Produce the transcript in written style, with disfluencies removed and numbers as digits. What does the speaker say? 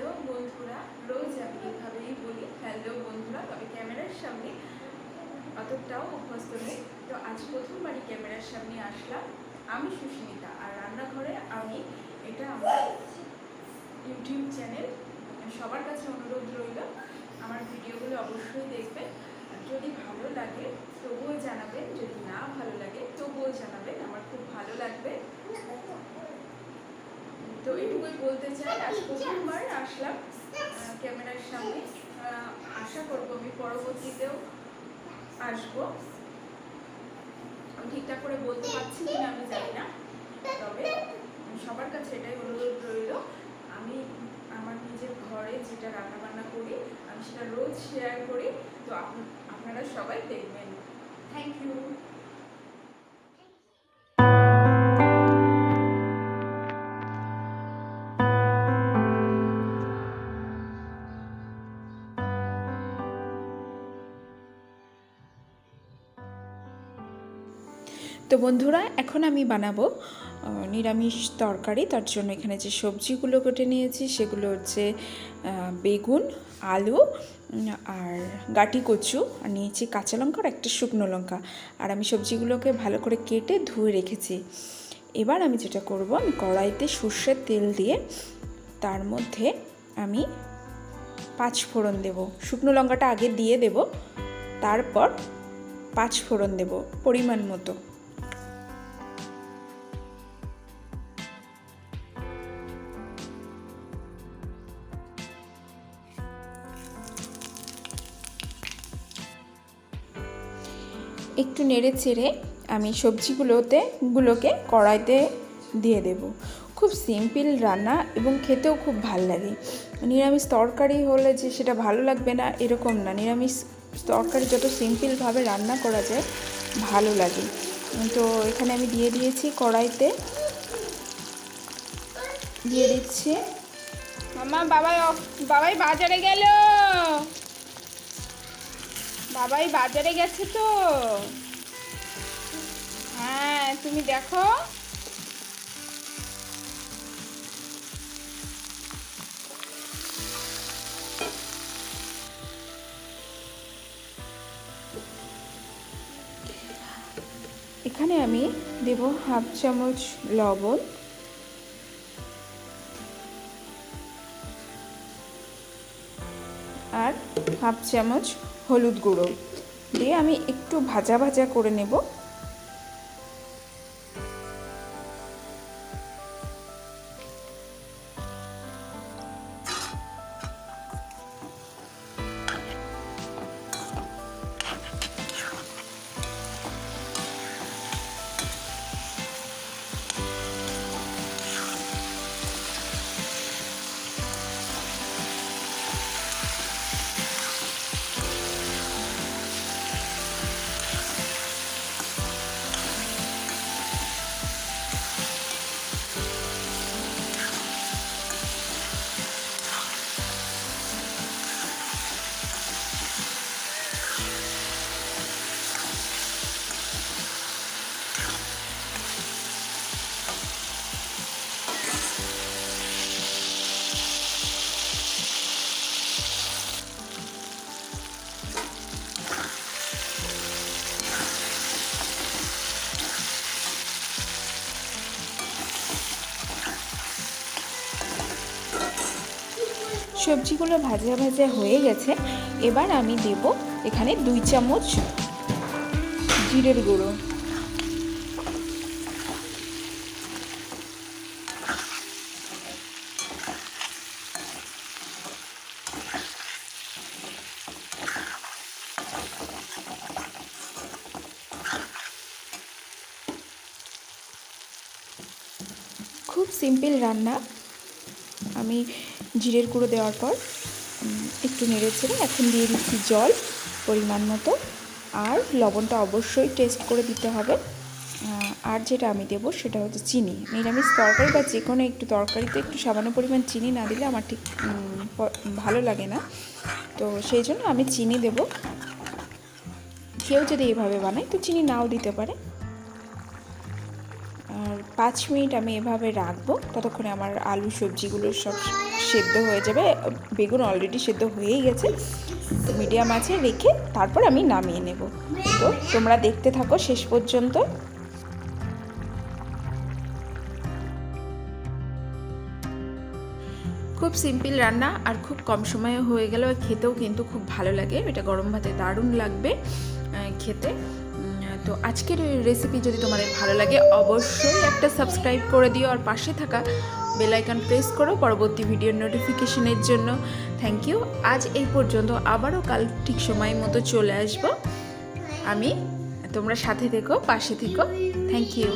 Hello বন্ধুরা, রোজ আমি এভাবেই বলি হ্যালো বন্ধুরা, তবে ক্যামেরার সামনে অতটাও অভ্যস্ত নেই। তো আজ প্রথমবারই ক্যামেরার সামনে আসলাম। আমি সুস্মিতা, আর রান্নাঘরে আমি। এটা আমার ইউটিউব চ্যানেল। সবার কাছে অনুরোধ রইল, আমার ভিডিওগুলো অবশ্যই দেখবেন। যদি ভালো লাগে তবুও জানাবেন, যদি না ভালো লাগে তবুও জানাবেন, আমার খুব ভালো লাগবে। তো এটুকুই বলতে চাই, আজ প্রথমবার আসলাম ক্যামেরার সামনে। আশা করবো আমি পরবর্তীতেও আসবো। আমি ঠিকঠাক করে বলতে পারছি কিনা আমি জানি না, তবে সবার কাছে এটাই অনুরোধ রইল, আমি আমার নিজের ঘরে যেটা রান্নাবান্না করি আমি সেটা রোজ শেয়ার করি। তো আপনারা সবাই দেখবেন। Thank you. তো বন্ধুরা, এখন আমি বানাবো নিরামিষ তরকারি। তার জন্য এখানে যে সবজিগুলো কেটে নিয়েছি সেগুলো হচ্ছে বেগুন, আলু আর গাটিকচু, আর নিয়েছি কাঁচা লঙ্কা আর একটা শুকনো লঙ্কা। আর আমি সবজিগুলোকে ভালো করে কেটে ধুয়ে রেখেছি। এবার আমি যেটা করব, আমি কড়াইতে সর্ষের তেল দিয়ে তার মধ্যে আমি 5 ফোড়ন দেব। শুকনো লঙ্কাটা আগে দিয়ে দেব, তারপর 5 ফোড়ন দেব পরিমাণ মতো। একটু নেড়ে চেড়ে আমি সবজিগুলোকে কড়াইতে দিয়ে দেব। খুব সিম্পল রান্না এবং খেতেও খুব ভালো লাগে। নিরামিষ তরকারি হলে যে সেটা ভালো লাগবে না এরকম না, নিরামিষ তরকারি যত সিম্পলভাবে রান্না করা যায় ভালো লাগে। তো এখানে আমি দিয়ে দিয়েছি, কড়াইতে দিয়ে দিচ্ছি। মামা বাবাই বাজারে গেল, বাবাই বাজারে গেছে তো। হ্যাঁ, তুমি দেখো। এখানে আমি দেব 1/2 চামচ লবণ, আর 1/2 চামচ হলুদ গুঁড়ো দিয়ে আমি একটু ভাজা ভাজা করে নেব। সবজিগুলো ভাজা ভাজা হয়ে গেছে। এবার আমি দেব এখানে 2 চামচ জিরের গুঁড়ো, খুব সিম্পল রান্না। আমি জিরের গুঁড়ো দেওয়ার পর একটু নেড়েচেড়ে এখন দিয়ে দিচ্ছি জল পরিমাণ মতো, আর লবণটা অবশ্যই টেস্ট করে দিতে হবে। আর যেটা আমি দেবো সেটা হচ্ছে চিনি। নিরামিষ তরকারি বা যে কোনো একটু তরকারিতে একটু সামান্য পরিমাণ চিনি না দিলে আমার ঠিক ভালো লাগে না, তো সেই জন্য আমি চিনি দেব। কেউ যদি এইভাবে বানায় তো চিনি নাও দিতে পারে। আর 5 মিনিট আমি এভাবে রাখবো, ততক্ষণে আমার আলু সবজিগুলো সব সেদ্ধ হয়ে যাবে। বেগুন অলরেডি সেদ্ধ হয়েই গেছে। তো মিডিয়াম আছে রেখে তারপর আমি নামিয়ে নেব। তো তোমরা দেখতে থাকো শেষ পর্যন্ত। খুব সিম্পল রান্না আর খুব কম সময়ে হয়ে গেল, খেতেও কিন্তু খুব ভালো লাগে। এটা গরম ভাতে দারুণ লাগবে খেতে। তো আজকের রেসিপি যদি তোমাদের ভালো লাগে অবশ্যই একটা সাবস্ক্রাইব করে দিও আর পাশে থাকা বেল আইকন প্রেস করো পরবর্তী ভিডিওর নোটিফিকেশনের জন্য। Thank you. আজ এই পর্যন্ত, আবারও কাল ঠিক সময় মতো চলে আসবো আমি। তোমরা সাথে থেকো, পাশে থেকো। Thank you.